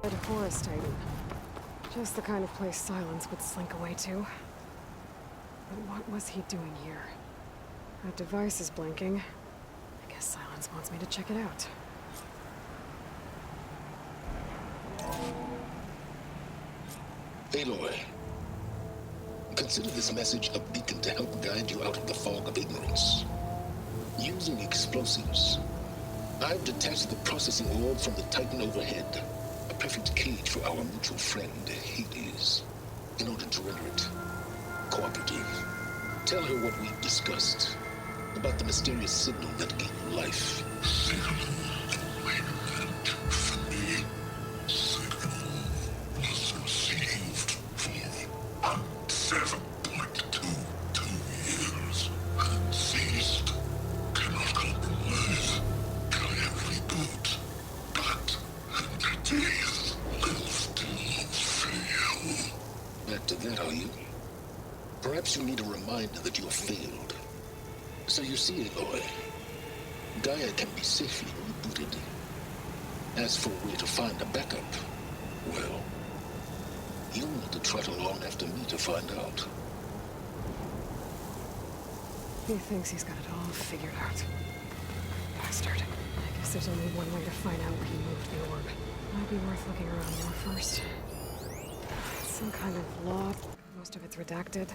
But Horus Titan. Just the kind of place Silence would slink away to. But what was he doing here? That device is blinking. I guess Silence wants me to check it out. Aloy, consider this message a beacon to help guide you out of the fog of ignorance. Using explosives, I've detached the processing orb from the Titan overhead, a perfect cage for our mutual friend, Hades, in order to render it cooperative. Tell her what we've discussed about the mysterious signal that gave you life. To that, are you? Perhaps you need a reminder that you have failed. So you see, Aloy, Gaia can be safely rebooted. As for where to find a backup, well, you'll need to trot along after me to find out. He thinks he's got it all figured out. Bastard. I guess there's only one way to find out where he moved the orb. Might be worth looking around more first. Some kind of law. Most of it's redacted.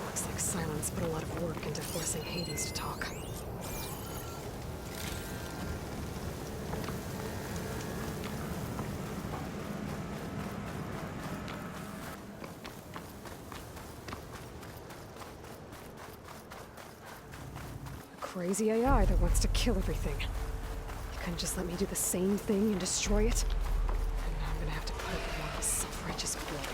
Looks like Silence put a lot of work into forcing Hades to talk. A crazy AI that wants to kill everything. You couldn't just let me do the same thing and destroy it? And now I'm gonna have to put up with all this self-righteous blood.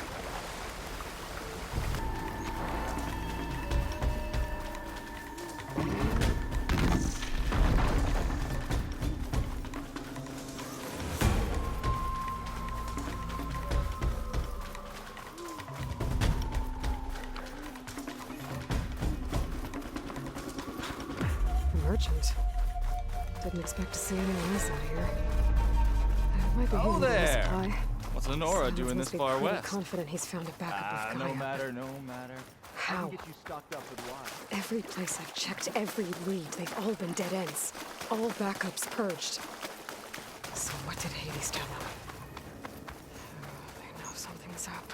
Merchant. Didn't expect to see anyone else out here. Might be Oh there! Supply. What's Lenora doing this far west? Confident he's found a backup of Gaia. No matter. How? Get you stocked up with wine. Every place I've checked, every lead, they've all been dead ends. All backups purged. So what did Hades tell them? They know something's up.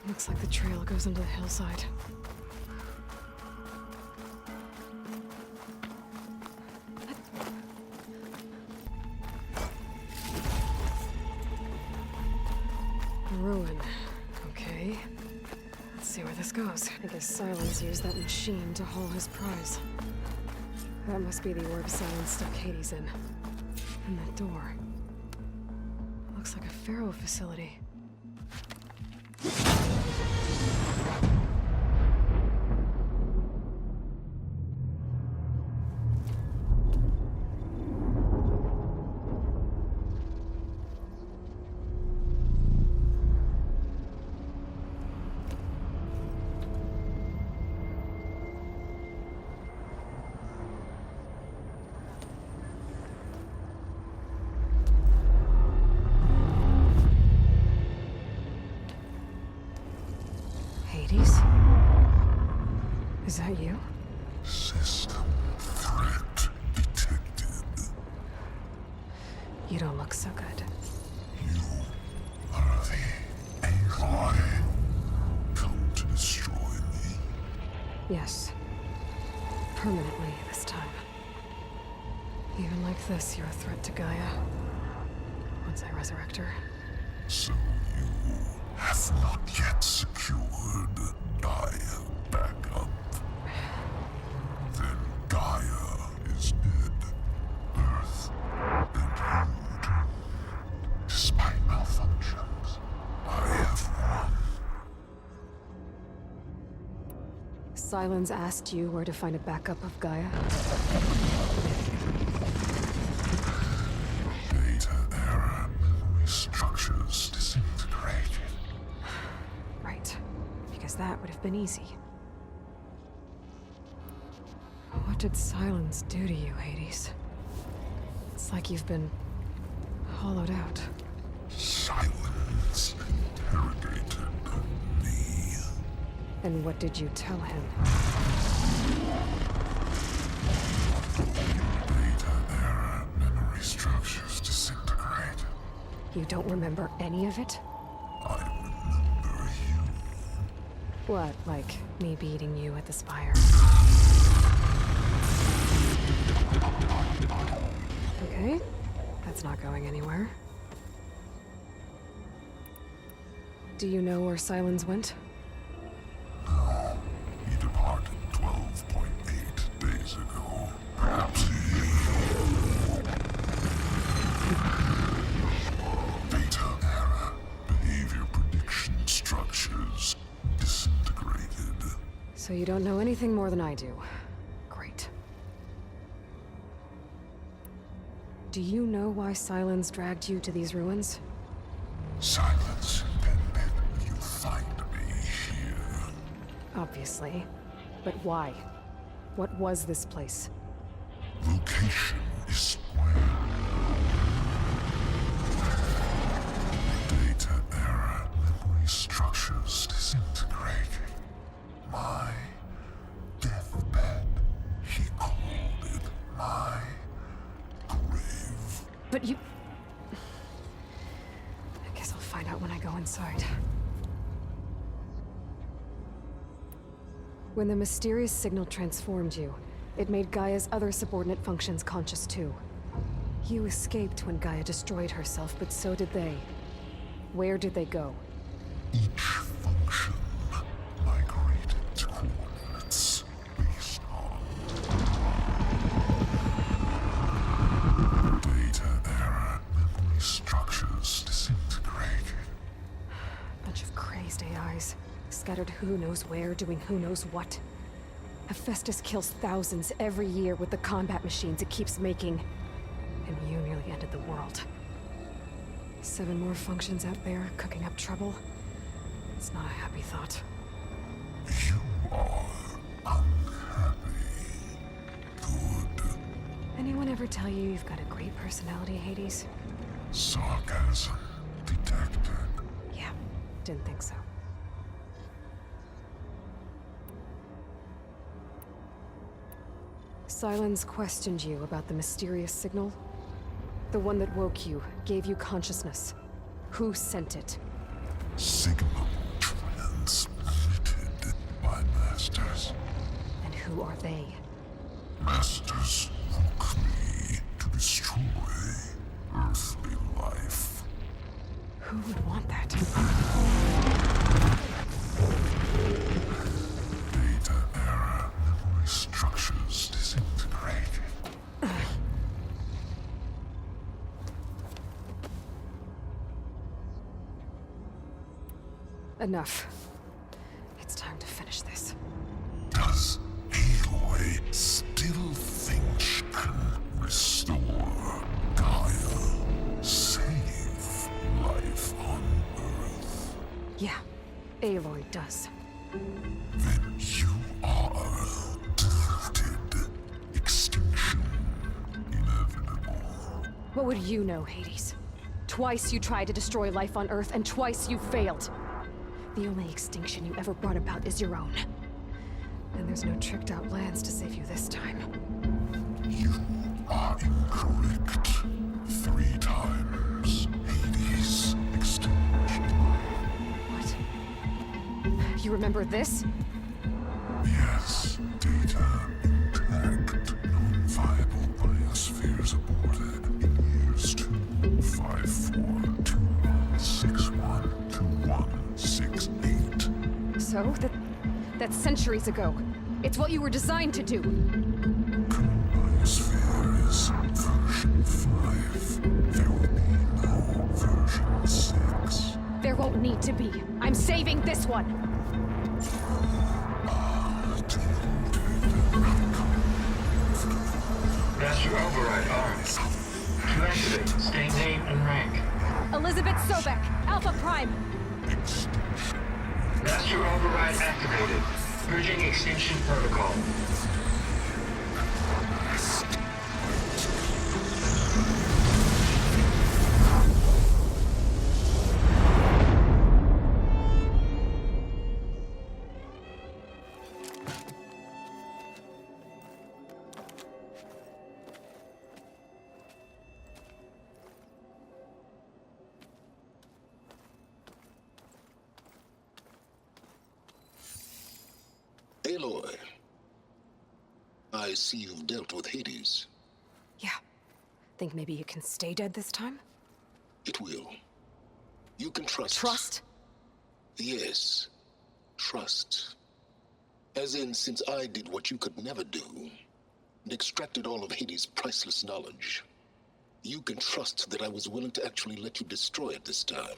Looks like the trail goes into the hillside. Ruin. Okay. Let's see where this goes. I guess Silence used that machine to haul his prize. That must be the orb Silence stuck Hades in. And that door. Looks like a Pharaoh facility. Hades? Is that you? System threat detected. You don't look so good. You are the Aloy. Come to destroy me. Yes. Permanently this time. Even like this, you're a threat to Gaia. Once I resurrect her. So you have not yet secured Gaia backup. Then Gaia is dead. Earth and you doomed. Despite malfunctions, I have won. Silence asked you where to find a backup of Gaia? Data error. Memory structures disintegrated. Right. Because that would have been easy. What did Silence do to you, Hades? It's like you've been hollowed out. Silence interrogated me. And what did you tell him? Data error, memory structures disintegrate. You don't remember any of it? I remember you. What, like me beating you at the Spire? Okay, that's not going anywhere. Do you know where Sylens went? No, he departed 12.8 days ago. Perhaps he... Data error, behavior prediction structures disintegrated. So you don't know anything more than I do. Great. Do you know why Sylens dragged you to these ruins? Silence intended you find me here. Obviously. But why? What was this place? Location is square. Data error, memory structures disintegrating. My deathbed, he called it my grave. But you... I guess I'll find out when I go inside. When the mysterious signal transformed you, it made Gaia's other subordinate functions conscious too. You escaped when Gaia destroyed herself, but so did they. Where did they go? Each function migrated to coordinates based on data error, memory structures disintegrated. Bunch of crazed AIs, scattered who knows where, doing who knows what. Hephaestus kills thousands every year with the combat machines it keeps making. And you nearly ended the world. 7 more functions out there, cooking up trouble. It's not a happy thought. You are unhappy. Good. Anyone ever tell you you've got a great personality, Hades? Sarcasm detected. Yeah, didn't think so. Sylens questioned you about the mysterious signal? The one that woke you, gave you consciousness. Who sent it? Signal transmitted by masters. And who are they? Masters woke me to destroy earthly life. Who would want that? Data error, memory structures disintegrated. Enough. It's time to finish this. Does Aloy still think she can restore Gaia? Save life on Earth? Yeah, Aloy does. Then you are defeated. Extinction inevitable. What would you know, Hades? Twice you tried to destroy life on Earth, and twice you failed. The only extinction you ever brought about is your own. And there's no tricked-out lands to save you this time. You are incorrect. 3 times. Hades extinction. What? You remember this? Yes, data intact. Non-viable biospheres aborted in years 254, 2161, 2168. So, that's centuries ago. It's what you were designed to do. Biosphere is version 5. There will be no version 6. There won't need to be. I'm saving this one. Master override armed. To activate, state name and rank. Elizabeth Sobek, Alpha Prime. Master override activated. Purging extinction protocol. Aloy, I see you've dealt with Hades. Yeah. Think maybe you can stay dead this time? It will. You can trust. Trust? Yes. Trust. As in, since I did what you could never do, and extracted all of Hades' priceless knowledge, you can trust that I was willing to actually let you destroy it this time.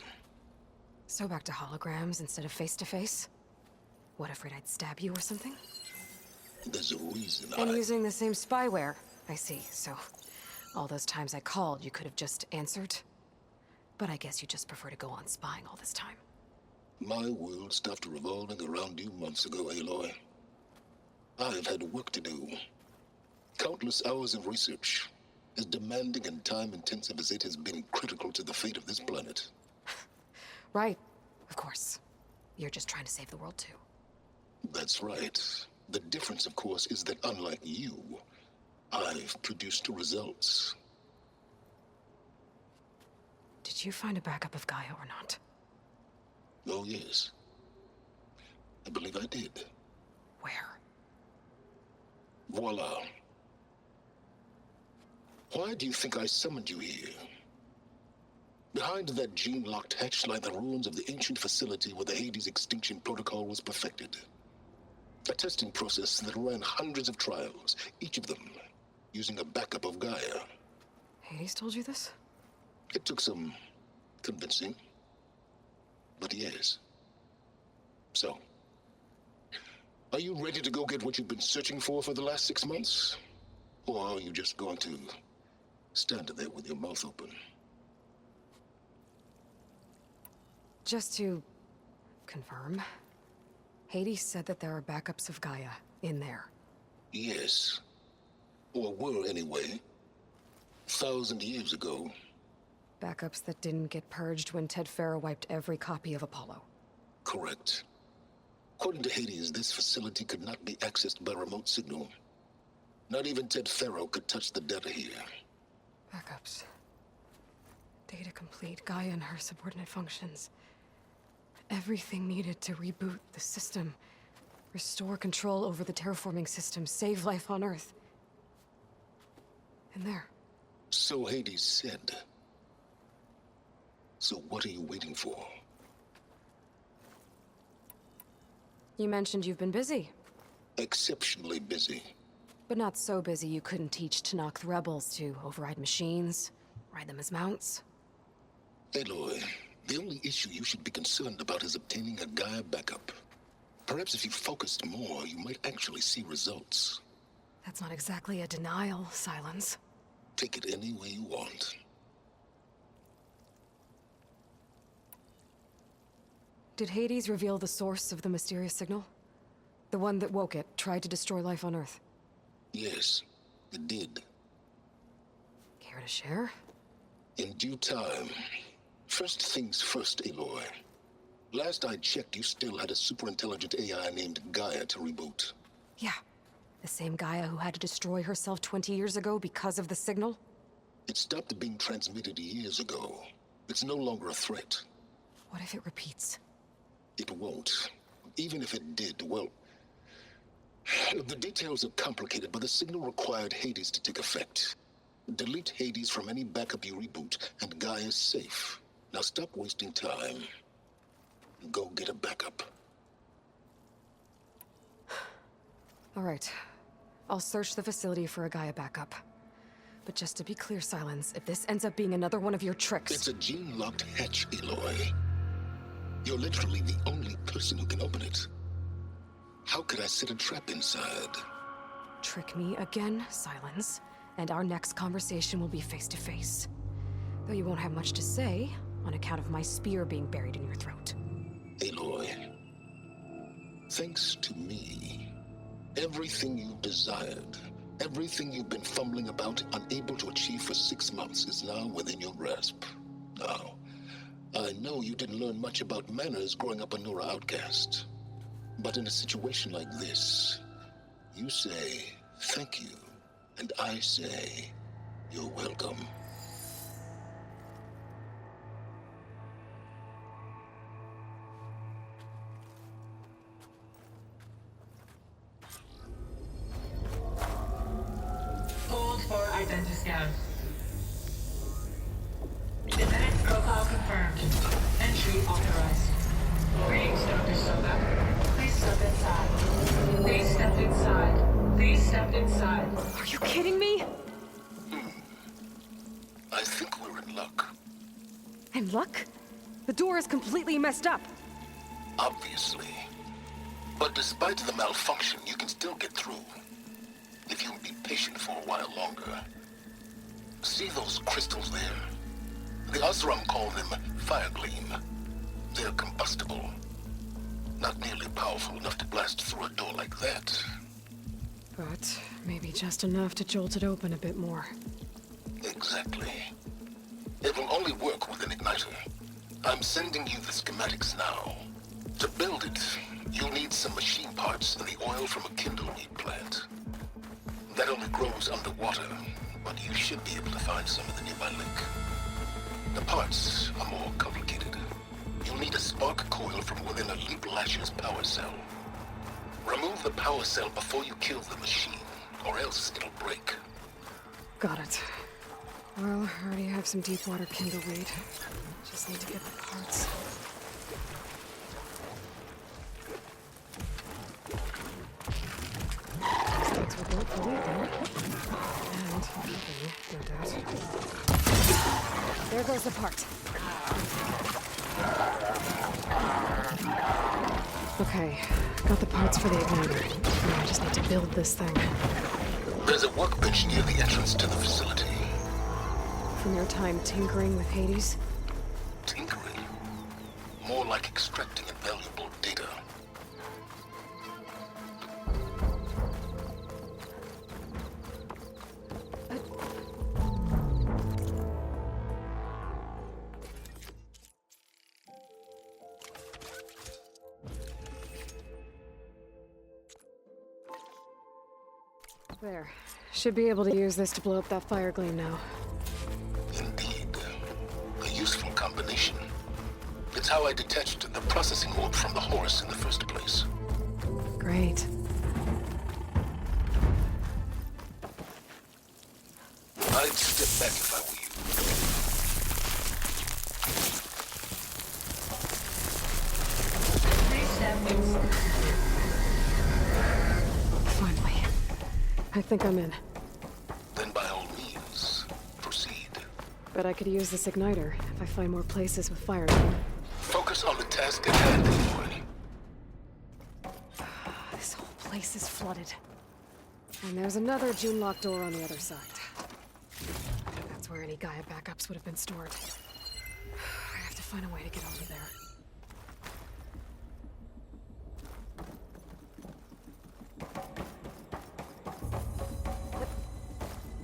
So back to holograms instead of face-to-face? What, afraid I'd stab you or something? There's a reason And using the same spyware. I see, so all those times I called, you could have just answered? But I guess you just prefer to go on spying all this time. My world stopped revolving around you months ago, Aloy. I've had work to do. Countless hours of research, as demanding and time-intensive as it has been critical to the fate of this planet. Right, of course. You're just trying to save the world too. That's right. The difference, of course, is that unlike you, I've produced results. Did you find a backup of Gaia or not? Oh, yes. I believe I did. Where? Voila. Why do you think I summoned you here? Behind that gene-locked hatch lie the ruins of the ancient facility where the Hades extinction protocol was perfected. A testing process that ran hundreds of trials, each of them using a backup of Gaia. Hades told you this? It took some convincing, but yes. So, are you ready to go get what you've been searching for the last 6 months? Or are you just going to stand there with your mouth open? Just to confirm, Hades said that there are backups of Gaia in there. Yes. Or were anyway. 1,000 years ago. Backups that didn't get purged when Ted Faro wiped every copy of Apollo. Correct. According to Hades, this facility could not be accessed by remote signal. Not even Ted Faro could touch the data here. Backups. Data complete, Gaia and her subordinate functions. Everything needed to reboot the system. Restore control over the terraforming system, save life on Earth. And there. So Hades said. So what are you waiting for? You mentioned you've been busy. Exceptionally busy. But not so busy you couldn't teach Tanakh the rebels to override machines, ride them as mounts. Aloy, the only issue you should be concerned about is obtaining a Gaia backup. Perhaps if you focused more, you might actually see results. That's not exactly a denial, Silence. Take it any way you want. Did Hades reveal the source of the mysterious signal? The one that woke it, tried to destroy life on Earth? Yes, it did. Care to share? In due time. First things first, Aloy. Last I checked, you still had a super-intelligent AI named Gaia to reboot. Yeah. The same Gaia who had to destroy herself 20 years ago because of the signal? It stopped being transmitted years ago. It's no longer a threat. What if it repeats? It won't. Even if it did, well... The details are complicated, but the signal required Hades to take effect. Delete Hades from any backup you reboot, and Gaia's safe. Now stop wasting time. Go get a backup. All right. I'll search the facility for a Gaia backup. But just to be clear, Silence, if this ends up being another one of your tricks... It's a gene-locked hatch, Aloy. You're literally the only person who can open it. How could I set a trap inside? Trick me again, Silence, and our next conversation will be face-to-face. Though you won't have much to say, on account of my spear being buried in your throat. Aloy, thanks to me, everything you desired Everything you've been fumbling about, unable to achieve for 6 months, is now within your grasp. Now, I know you didn't learn much about manners growing up a Nora outcast. But in a situation like this, you say, thank you, and I say, you're welcome. Hold for identiscan. Genetic profile confirmed. Entry authorized. Greetings, Dr. Soga. Please step inside. Please step inside. Please step inside. Are you kidding me? I think we're in luck. In luck? The door is completely messed up. Obviously. But despite the malfunction, you can still get through. If you'll be patient for a while longer. See those crystals there? The Osram call them fire gleam. They're combustible. Not nearly powerful enough to blast through a door like that. But maybe just enough to jolt it open a bit more. Exactly. It will only work with an igniter. I'm sending you the schematics now. To build it, you'll need some machine parts and the oil from a kindleweed plant. That only grows underwater, but you should be able to find some in the nearby lake. The parts are more complicated. You'll need a spark coil from within a Leap Lasher's power cell. Remove the power cell before you kill the machine, or else it'll break. Got it. Well, I already have some deep water kindleweed. Just need to get the parts. These things were built for leaping. And keeping, no doubt. There goes the part. Okay, got the parts for the igniter. Now I just need to build this thing. There's a workbench near the entrance to the facility. From your time tinkering with Hades? Tinkering? More like extracting invaluable data. There. Should be able to use this to blow up that fire gleam now. Indeed. A useful combination. It's how I detached the processing orb from the horse in the first place. Great. I'd step back if I were you. Please step inside. Finally. I think I'm in. Then by all means, proceed. But I could use this igniter if I find more places with fire gleam. Focus on the task at hand, Aloy. This whole place is flooded. And there's another June lock door on the other side. That's where any Gaia backups would have been stored. I have to find a way to get over there.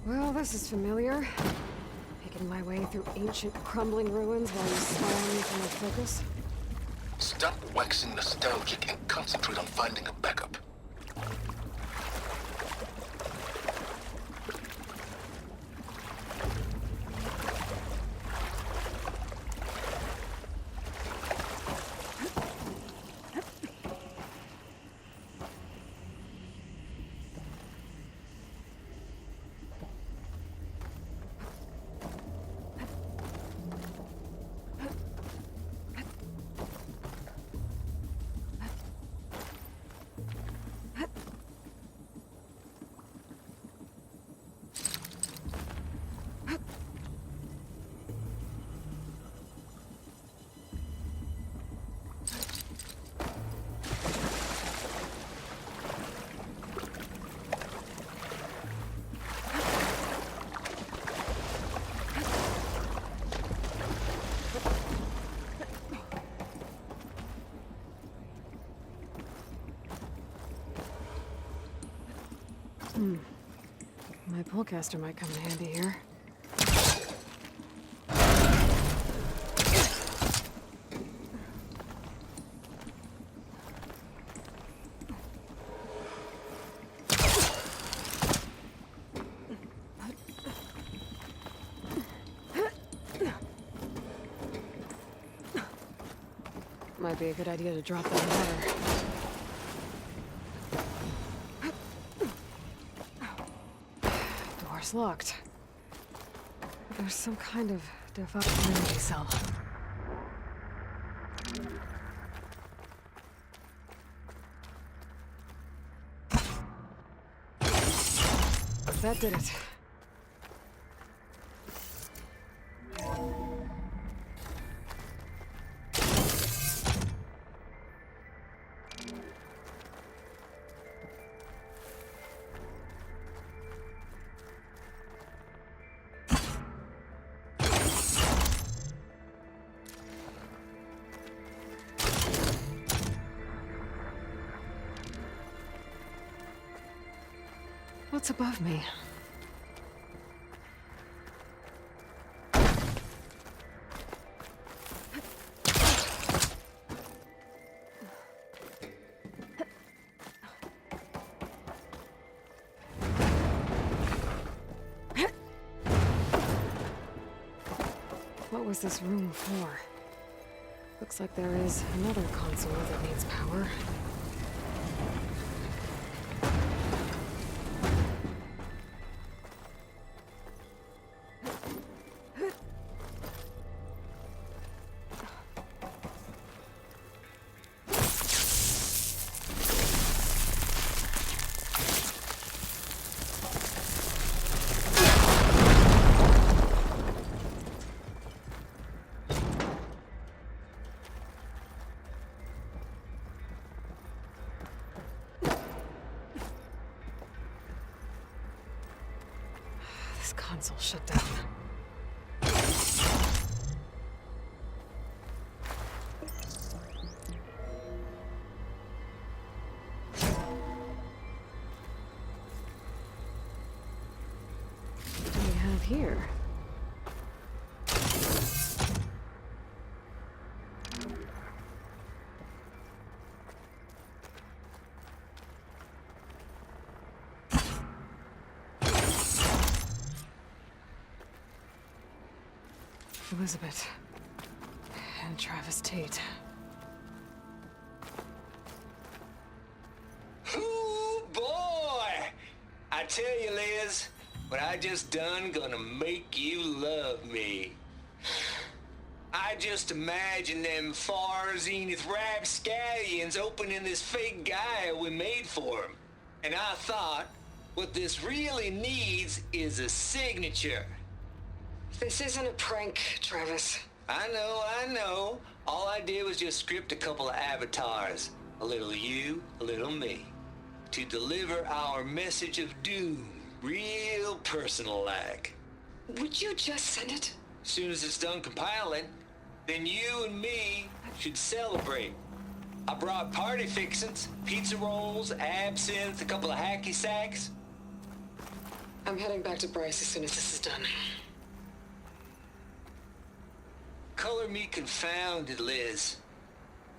Well, this is familiar. Making my way through ancient, crumbling ruins while you smile at me for my focus. Stop waxing nostalgic and concentrate on finding a backup. My pullcaster might come in handy here. Might be a good idea to drop that water. Door's locked. There's some kind of defunct community cell. That did it. What's above me? What was this room for? Looks like there is another console that needs power. This console shut down. What do we have here? Elizabeth and Travis Tate. Ooh, boy! I tell you, Liz, what I just done gonna make you love me. I just imagine them far zenith rapscallions opening this fake guy we made for him. And I thought, what this really needs is a signature. This isn't a prank, Travis. I know. All I did was just script a couple of avatars. A little you, a little me. To deliver our message of doom, real personal-like. Would you just send it? As soon as it's done compiling, then you and me should celebrate. I brought party fixins, pizza rolls, absinthe, a couple of hacky sacks. I'm heading back to Bryce as soon as this is done. Color me confounded, Liz.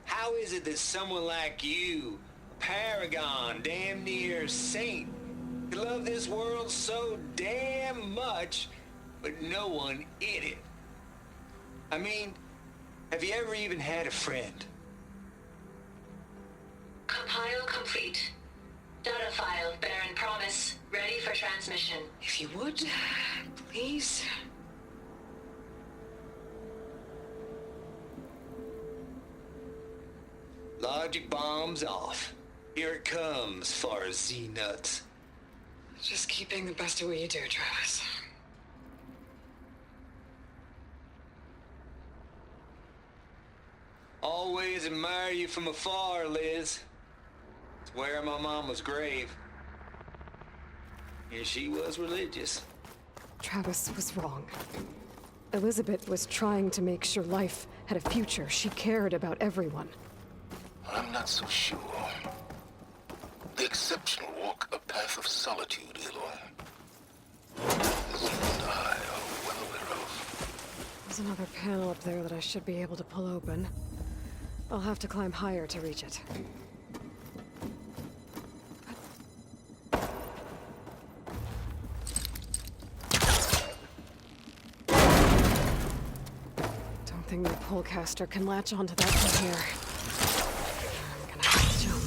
How is it that someone like you, a paragon, damn near saint, could love this world so damn much, but no one in it? I mean, have you ever even had a friend? Compile complete. Data file, Baron Promise, ready for transmission. If you would, please. Logic bombs off. Here it comes, far Z-nuts. Just keep being the best at what you do, Travis. Always admire you from afar, Liz. It's where my mama's grave. And she was religious. Travis was wrong. Elizabeth was trying to make sure life had a future. She cared about everyone. I'm not so sure. The exceptional walk a path of solitude, Aloy. you and I are well aware of. There's another panel up there that I should be able to pull open. I'll have to climb higher to reach it. Don't think my polecaster can latch onto that from here. I'm gonna have to jump.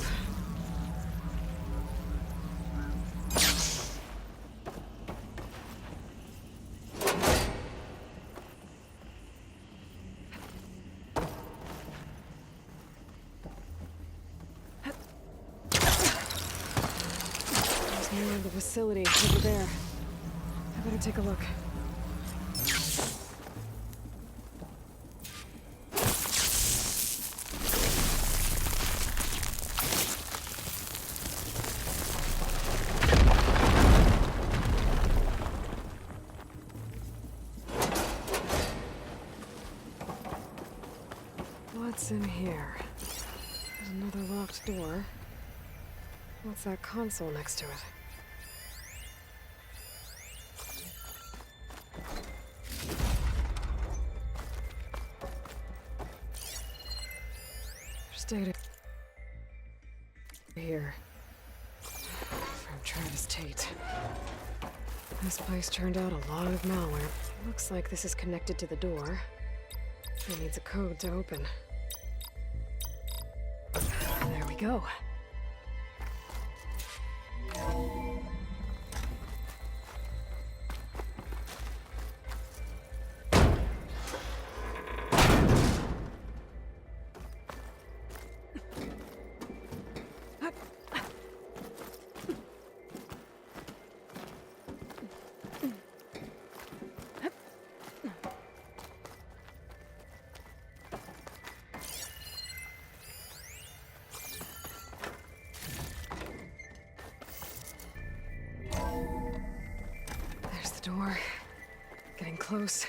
There's more of the facility over there. I better take a look. What's in here? There's another locked door. What's that console next to it? There's data here from Travis Tate. This place turned out a lot of malware. Looks like this is connected to the door. It needs a code to open. There we go. There's the door. Getting close.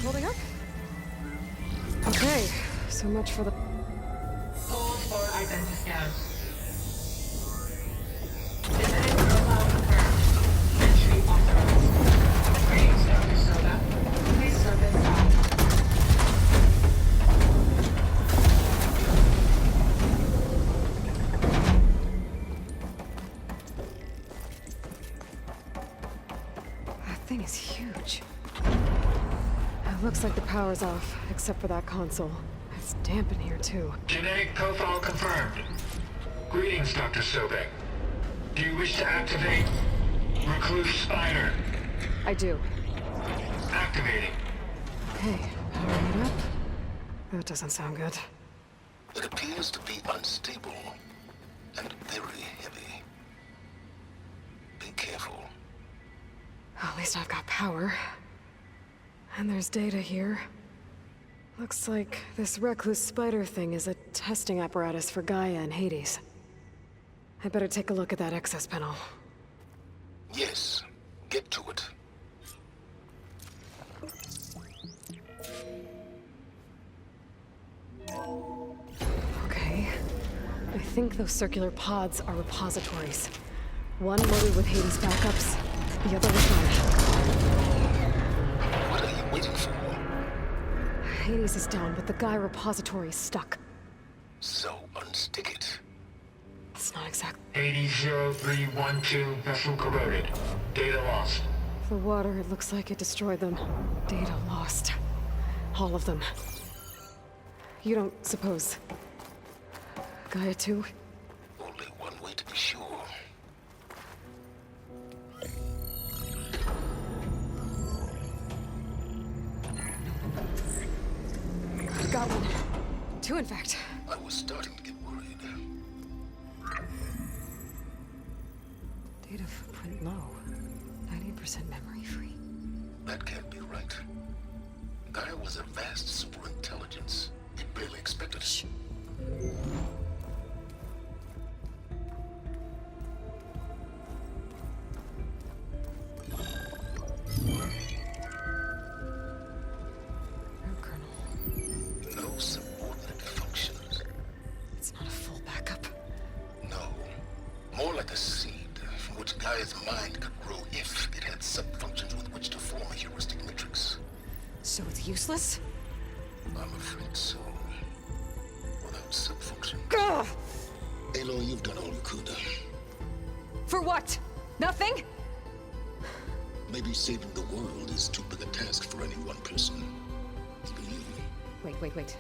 Holding up? Okay, so much for the... Hold for identiscan. Visiting profile confirmed. Entry authorized. Greetings, Dr. Soda. Please step inside. That thing is huge. Looks like the power's off, except for that console. It's damp in here, too. Genetic profile confirmed. Greetings, Dr. Sobek. Do you wish to activate Recluse Spider? I do. Activating. Okay, powering it up. That doesn't sound good. It appears to be unstable and very heavy. Be careful. At least I've got power. And there's data here. Looks like this Recluse Spider thing is a testing apparatus for Gaia and Hades. I better take a look at that access panel. Yes, get to it. Okay. I think those circular pods are repositories. One loaded with Hades backups, the other with Gaia. What are you waiting for? Hades is down, but the Gaia repository is stuck. So unstick it. It's not exact. 800312 vessel corroded. Data lost. The water, it looks like it destroyed them. Data lost. All of them. You don't suppose... Gaia too? Only one way to be sure. in fact. I was starting to get worried. Data footprint low. 90% memory free. That can't be right. Gaia was a vast superintelligence. It barely expected us. No kernel. No subordinate functions. It's not a full backup. No. More like a seed from which Gaia's mind could grow if it had sub-functions with which to form a heuristic matrix. So it's useless? I'm afraid so. Without sub-function. Gah! Aloy, you've done all you could. For what? Nothing? Maybe saving the world is too big a task for any one person. Even you. Wait.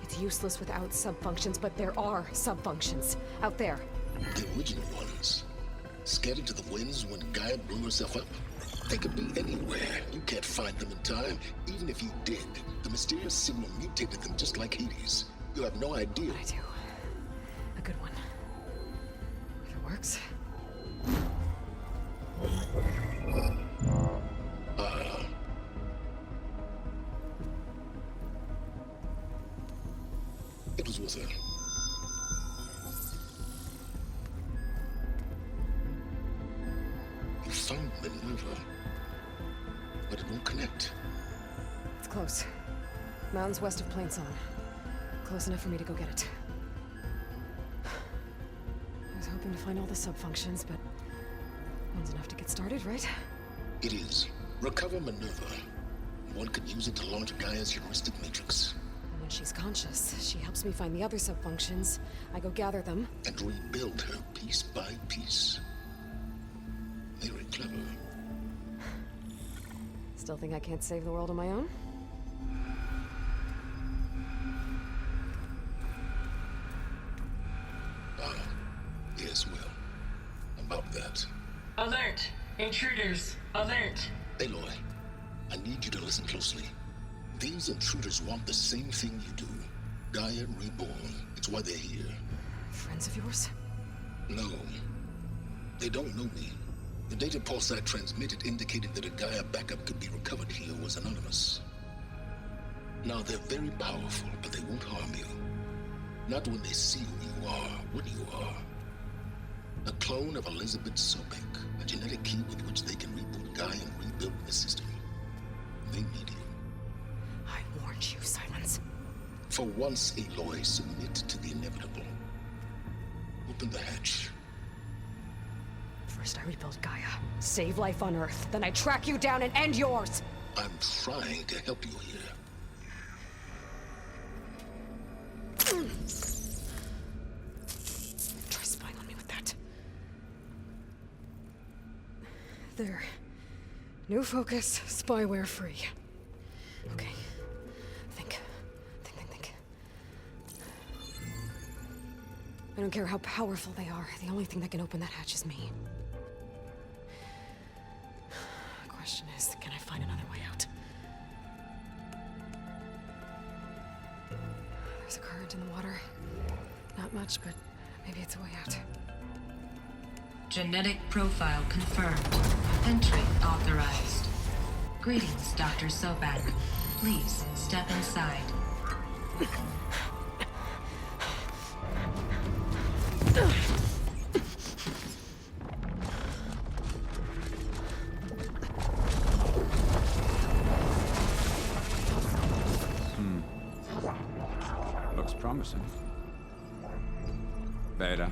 It's useless without subfunctions, but there are subfunctions out there. The original ones. Scattered to the winds when Gaia blew herself up. They could be anywhere. You can't find them in time. Even if you did, the mysterious signal mutated them just like Hades. You have no idea. But I do. A good one. If it works. It was with her. You found Minerva, but it won't connect. It's close. Mountains west of Plainsong. Close enough for me to go get it. I was hoping to find all the subfunctions, but one's enough to get started, right? It is. Recover Minerva. One could use it to launch Gaia's heuristic matrix. And when she's conscious, she helps me find the other subfunctions. I go gather them. And rebuild her piece by piece. Very clever. Still think I can't save the world on my own? Yes, well. About that. Alert! Intruders! Alert! Aloy, I need you to listen closely. These intruders want the same thing you do. Gaia reborn. It's why they're here. Friends of yours? No. They don't know me. The data pulse I transmitted indicated that a Gaia backup could be recovered here was anonymous. Now, they're very powerful, but they won't harm you. Not when they see who you are, what you are. A clone of Elizabeth Sobek, a genetic key with which they can reboot Gaia and rebuild the system. They need you. I warned you, Silence. For once, Aloy, submit to the inevitable. Open the hatch. First I rebuild Gaia, save life on Earth, then I track you down and end yours! I'm trying to help you here. Try spying on me with that. There. New focus, spyware free. Okay. Think. I don't care how powerful they are. The only thing that can open that hatch is me. The question is, can I find another way out? There's a current in the water. Not much, but maybe it's a way out. Genetic profile confirmed. Entry authorized. Greetings, Dr. Sobek. Please step inside. Looks promising. Beta.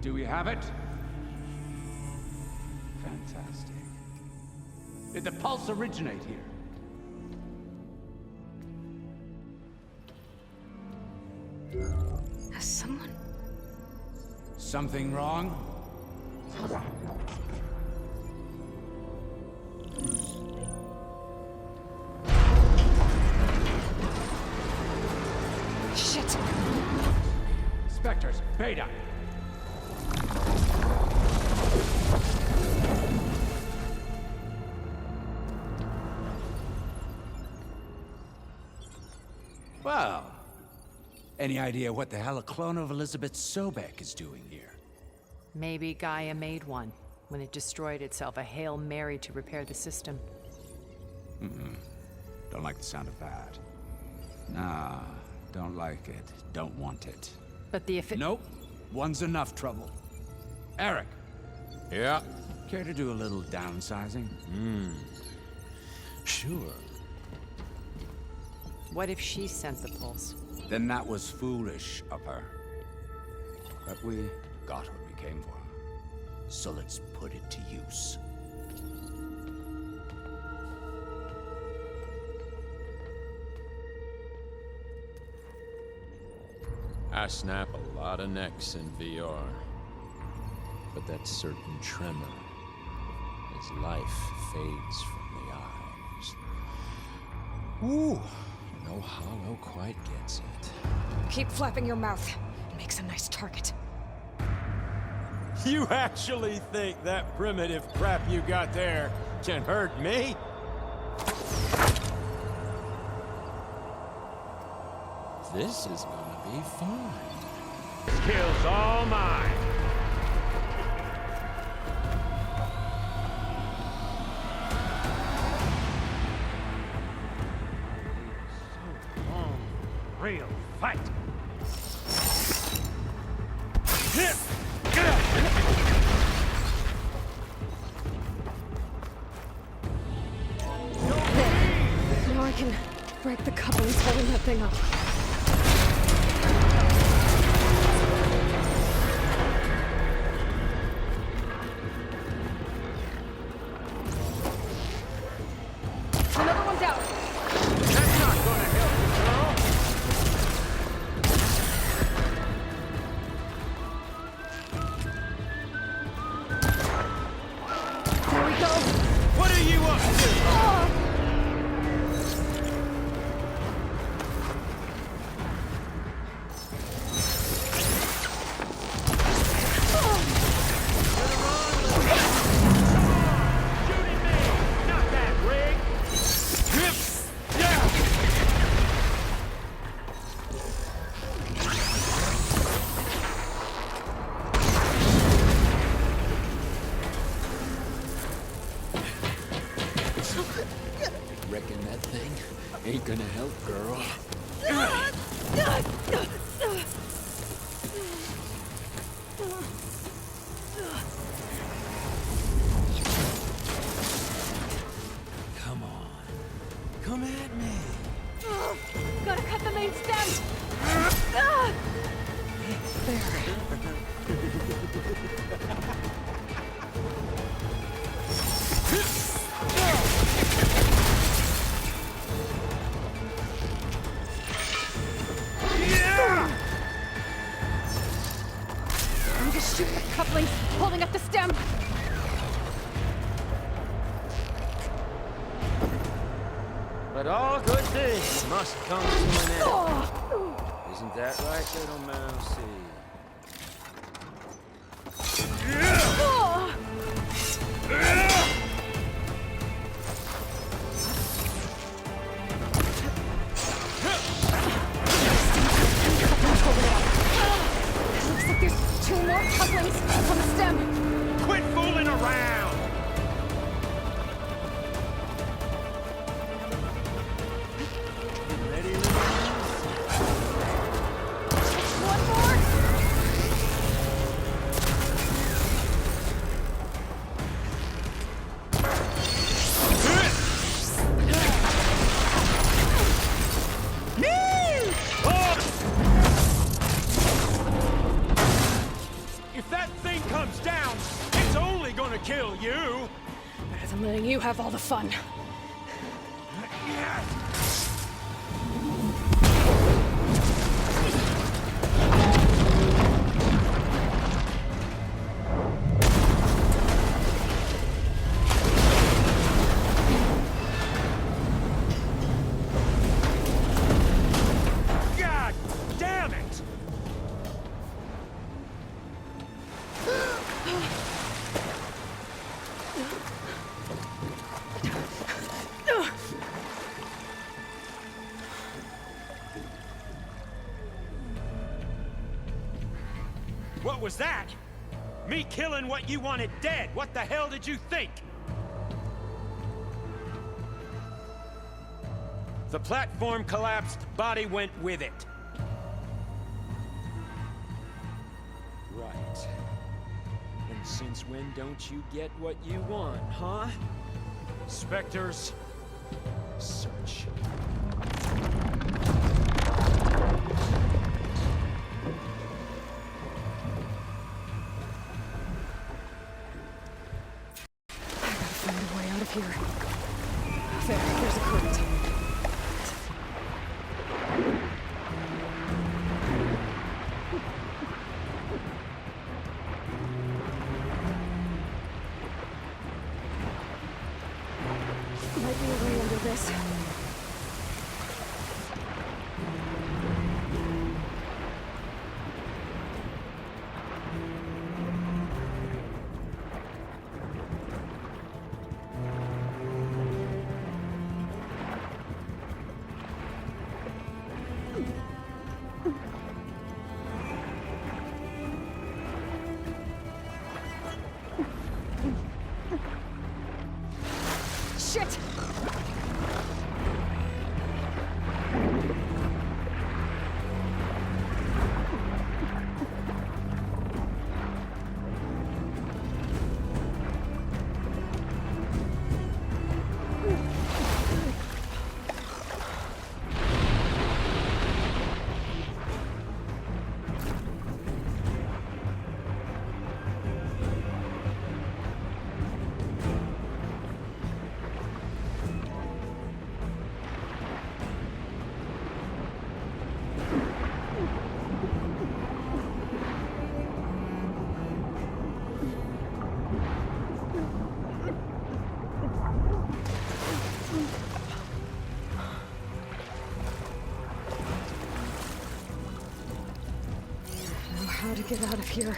Do we have it? Fantastic. Did the pulse originate here? Has someone... Something wrong? Shit! Spectres, Beta! Well, any idea what the hell a clone of Elizabeth Sobek is doing here? Maybe Gaia made one when it destroyed itself, a Hail Mary to repair the system. Don't like the sound of that. Nah, don't like it. Don't want it. But the Nope. One's enough trouble. Eric. Yeah. Care to do a little downsizing? Sure. What if she sent the pulse? Then that was foolish of her. But we got what we came for. So let's put it to use. I snap a lot of necks in VR. But that certain tremor as life fades from the eyes. Ooh, no hollow quite gets it. Keep flapping your mouth. It makes a nice target. You actually think that primitive crap you got there can hurt me? This is gonna be fun. Kill's all mine. Real fight. Now I can break the couplings holding that thing up. Another one down. That's not gonna help you, girl. There we go. What are you up to? Oh! Shooting me, not that rig. Reckon that thing ain't gonna help, girl. Come on. Come at me. Gotta cut the main stem! There. I'm just shooting the couplings, holding up the stem! But all good things must come to an end. Oh! Isn't that right, little mousey? Oh! Looks like there's 2 more couplings on the stem. Quit fooling around. Ready, little One more! If that thing comes down, it's only gonna kill you. Better than letting you have all the fun. What was that? Me killing what you wanted dead. What the hell did you think? The platform collapsed, body went with it. Right. And since when don't you get what you want, huh? Spectres, search. Here. There's a current. Might be a way under this. Shit! How to get out of here.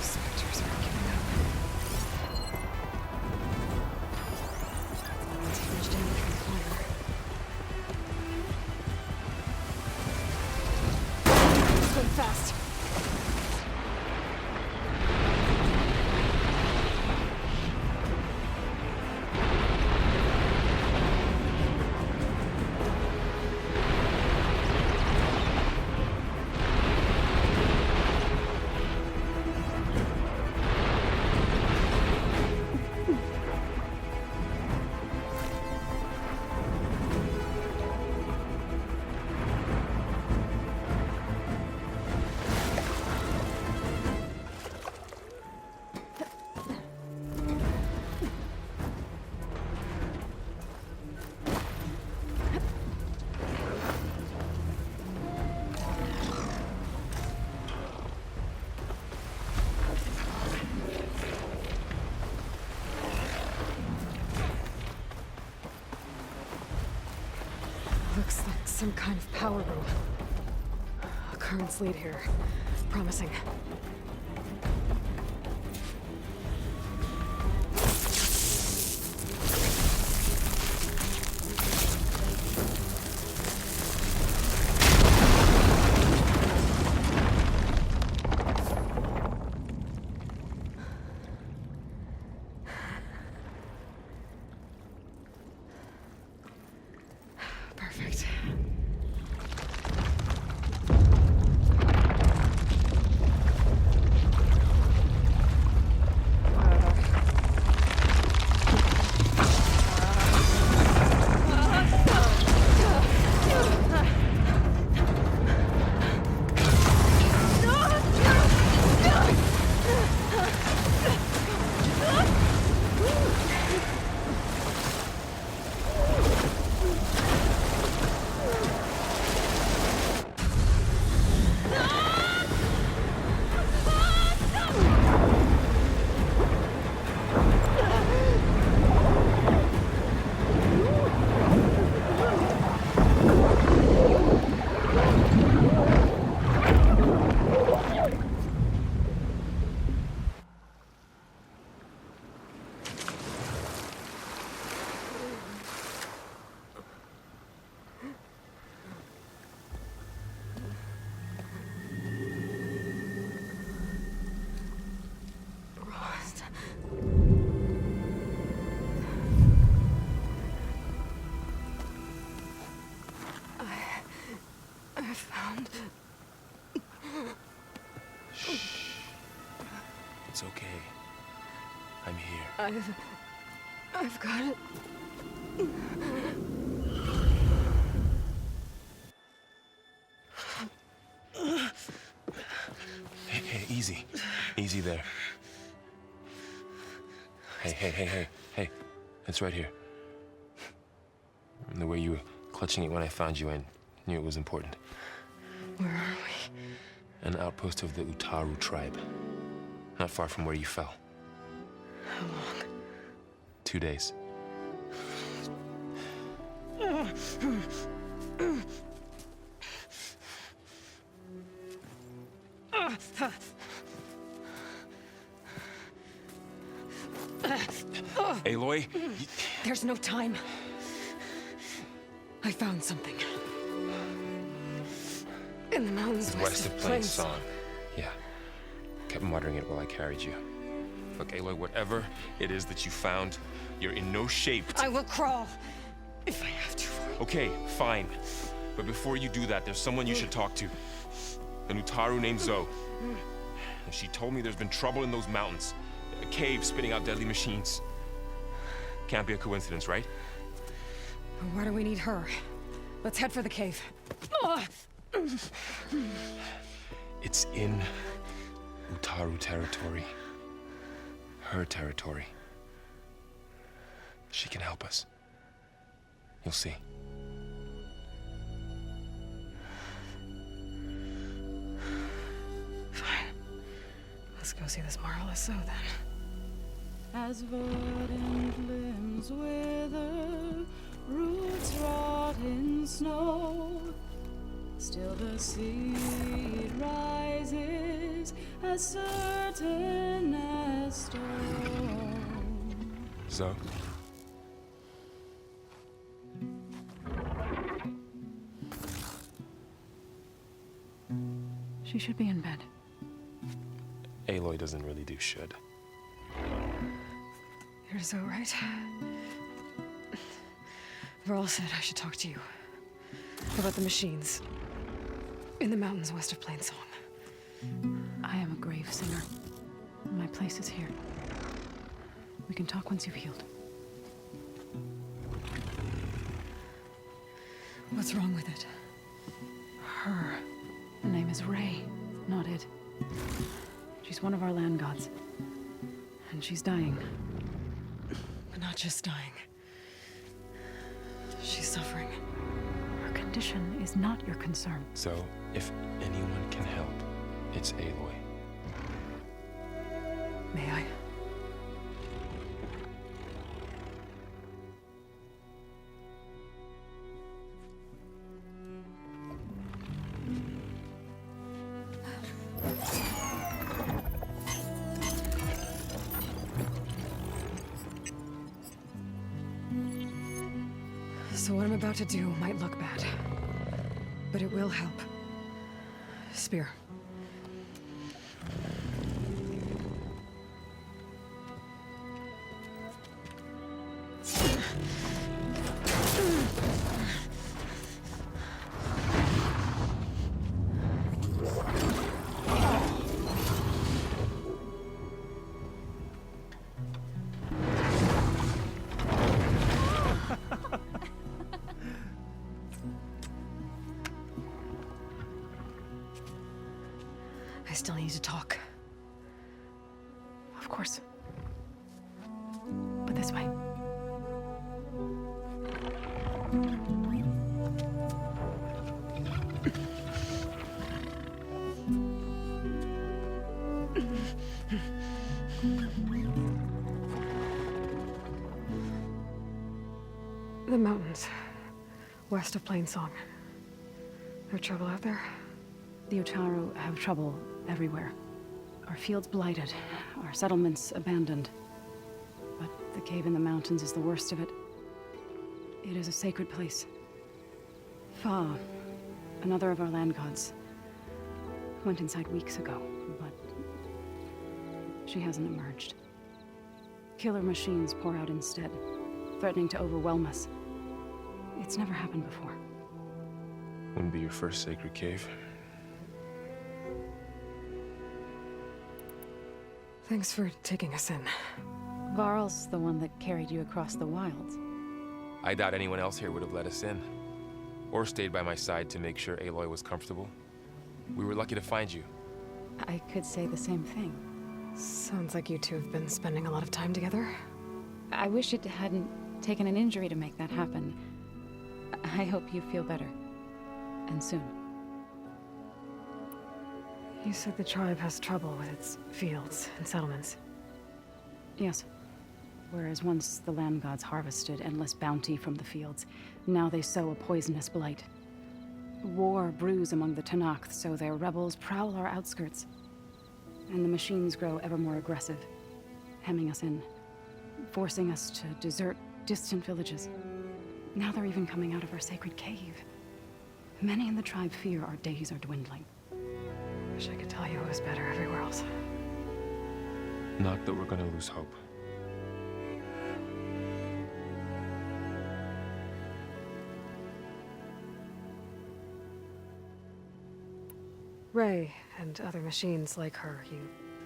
Spectres are giving up. Too much damage from fire. Swim fast. Looks like some kind of power room. Currents lead here. Promising. Perfect. Shh. It's okay. I'm here. I've got it. Hey, easy. Easy there. Hey. It's right here. And the way you were clutching it when I found you, I knew it was important. Where are we? An outpost of the Utaru tribe. Not far from where you fell. How long? 2 days. Aloy? There's no time. I found something. In the mountains West of Plainsong. Yeah. Kept muttering it while I carried you. Look, Aloy, whatever it is that you found, you're in no shape to... I will crawl. If I have to. Okay, fine. But before you do that, there's someone you should talk to. An Utaru named Zoe. And she told me there's been trouble in those mountains. A cave spitting out deadly machines. Can't be a coincidence, right? Why do we need her? Let's head for the cave. It's in Utaru territory. Her territory. She can help us. You'll see. Fine. Let's go see this marvelous Zoe then. As verdant limbs wither, roots rot in snow, still the seed rises as certain as stone. Zoe? She should be in bed. Aloy doesn't really do should. You're so right. Varl said I should talk to you about the machines in the mountains west of Plainsong. I am a grave singer. My place is here. We can talk once you've healed. What's wrong with it? Her. Her name is Ray, not it. She's one of our land gods. And she's dying. But not just dying. She's suffering. Her condition is not your concern. So, if anyone can help, it's Aloy. May I? So what I'm about to do might look bad, but it will help. Spear. I still need to talk. Of course. But this way. The mountains, west of Plainsong. There trouble out there? The Utaru have trouble everywhere. Our fields blighted, our settlements abandoned. But the cave in the mountains is the worst of it. It is a sacred place. Fa, another of our land gods, went inside weeks ago, but she hasn't emerged. Killer machines pour out instead, threatening to overwhelm us. It's never happened before. Wouldn't be your first sacred cave. Thanks for taking us in. Varl's the one that carried you across the wilds. I doubt anyone else here would have let us in. Or stayed by my side to make sure Aloy was comfortable. We were lucky to find you. I could say the same thing. Sounds like you two have been spending a lot of time together. I wish it hadn't taken an injury to make that happen. I hope you feel better. And soon. You said the tribe has trouble with its fields and settlements. Yes. Whereas once the land gods harvested endless bounty from the fields, now they sow a poisonous blight. War brews among the Tenakth, so their rebels prowl our outskirts. And the machines grow ever more aggressive, hemming us in, forcing us to desert distant villages. Now they're even coming out of our sacred cave. Many in the tribe fear our days are dwindling. Wish I could tell you it was better everywhere else. Not that we're gonna lose hope. Ray and other machines like her, you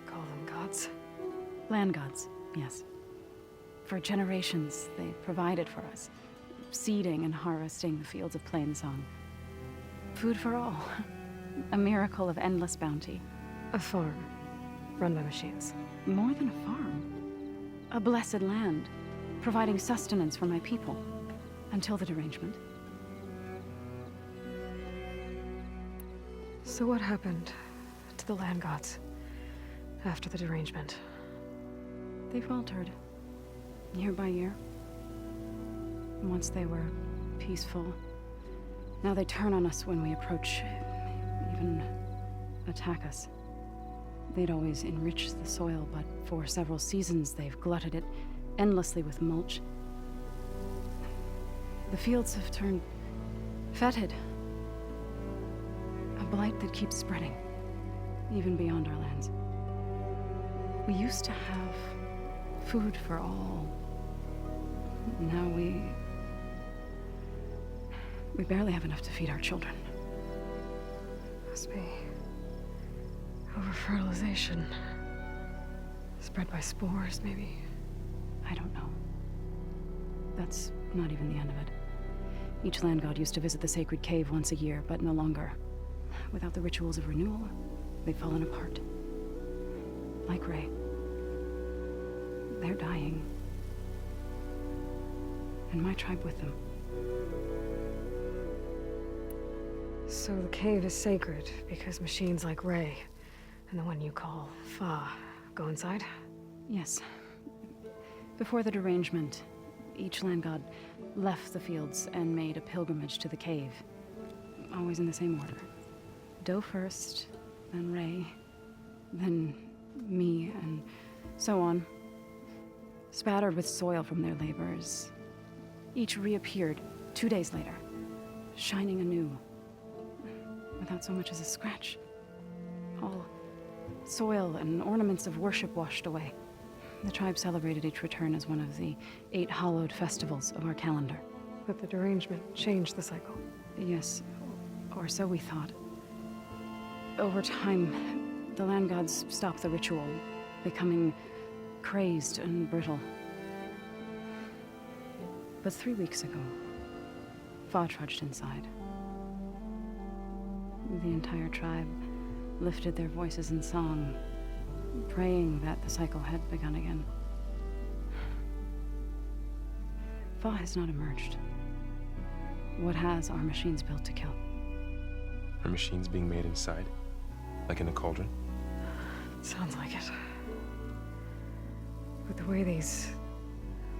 call them gods? Land gods, yes. For generations, they provided for us, seeding and harvesting the fields of Plainsong. Food for all. A miracle of endless bounty. A farm, run by machines. More than a farm. A blessed land, providing sustenance for my people. Until the derangement. So what happened to the land gods after the derangement? They faltered, year by year. Once they were peaceful. Now they turn on us when we approach, even attack us. They'd always enriched the soil, but for several seasons they've glutted it endlessly with mulch. The fields have turned fetid. A blight that keeps spreading, even beyond our lands. We used to have food for all. Now we barely have enough to feed our children. Must be over-fertilization. Spread by spores, maybe. I don't know. That's not even the end of it. Each land god used to visit the sacred cave once a year, but no longer. Without the rituals of renewal, they've fallen apart. Like Ray. They're dying. And my tribe with them. So the cave is sacred because machines like Ray and the one you call Fa go inside? Yes. Before the derangement, each land god left the fields and made a pilgrimage to the cave. Always in the same order. Do first, then Ray, then me, and so on. Spattered with soil from their labors. Each reappeared 2 days later, shining anew. Without so much as a scratch. All soil and ornaments of worship washed away. The tribe celebrated each return as one of the 8 hallowed festivals of our calendar. But the derangement changed the cycle. Yes, or so we thought. Over time, the land gods stopped the ritual, becoming crazed and brittle. But 3 weeks ago, Fa trudged inside. The entire tribe lifted their voices in song, praying that the cycle had begun again. Fa has not emerged. What has our machines built to kill? Are machines being made inside? Like in a cauldron? Sounds like it. But the way these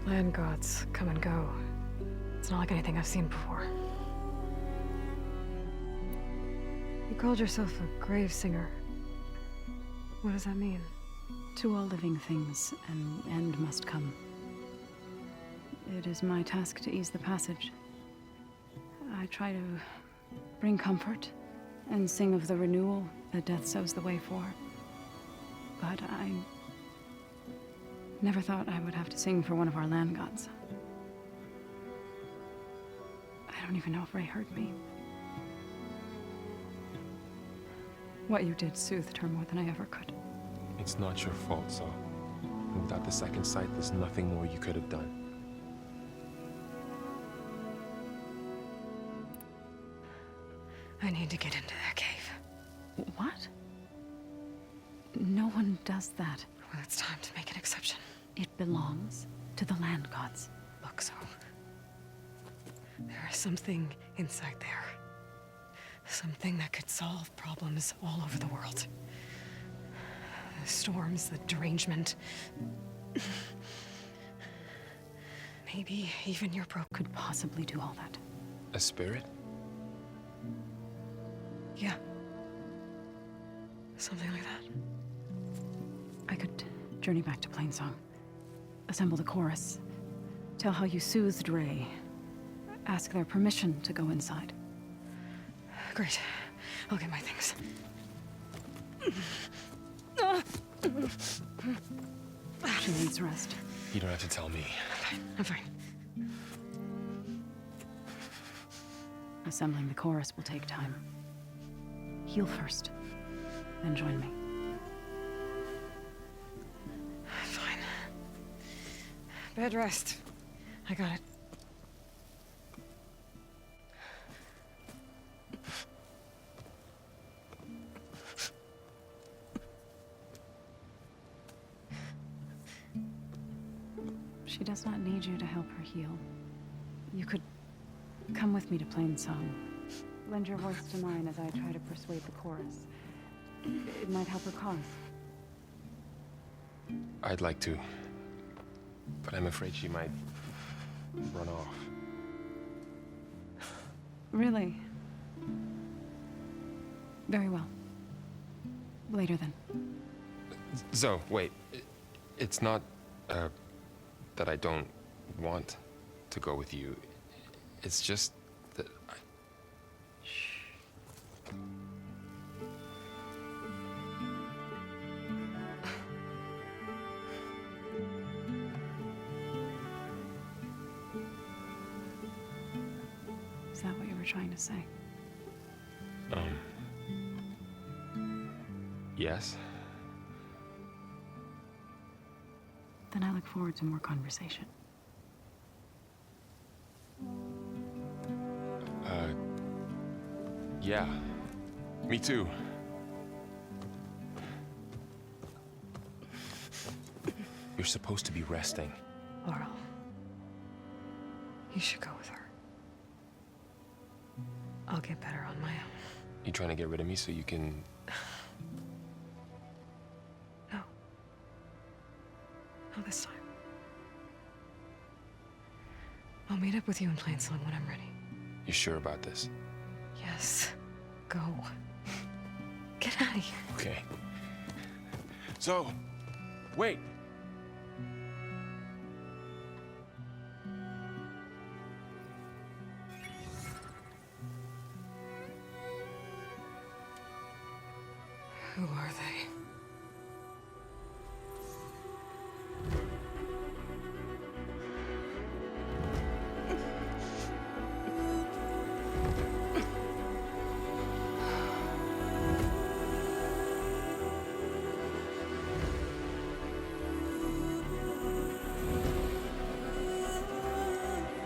land gods come and go, it's not like anything I've seen before. You called yourself a grave singer. What does that mean? To all living things, an end must come. It is my task to ease the passage. I try to bring comfort and sing of the renewal that death sows the way for. But I never thought I would have to sing for one of our land gods. I don't even know if Ray heard me. What you did soothed her more than I ever could. It's not your fault, Zo. And without the second sight, there's nothing more you could have done. I need to get into that cave. What? No one does that. Well, it's time to make an exception. It belongs to the land gods. Look, Zo. There is something inside there. Something that could solve problems all over the world. The storms, the derangement. Maybe even your broke could possibly do all that. A spirit? Yeah. Something like that. I could journey back to Plainsong. Assemble the chorus. Tell how you soothed Ray. Ask their permission to go inside. Great. I'll get my things. She needs rest. You don't have to tell me. I'm fine. Assembling the chorus will take time. Heal first, then join me. Fine. Bed rest. I got it. She does not need you to help her heal. You could come with me to Plainsong. Lend your voice to mine as I try to persuade the chorus. It might help her cause. I'd like to. But I'm afraid she might run off. Really? Very well. Later then. Zo, wait. It's not, that I don't want to go with you. It's just that I... Is that what you were trying to say? Yes? Then I look forward to more conversation. Yeah. Me too. You're supposed to be resting. Laurel. You should go with her. I'll get better on my own. You trying to get rid of me so you can... No. Not this time. I'll meet up with you in Plainsong when I'm ready. You sure about this? Yes. Go. Get out of here. Okay. So, wait.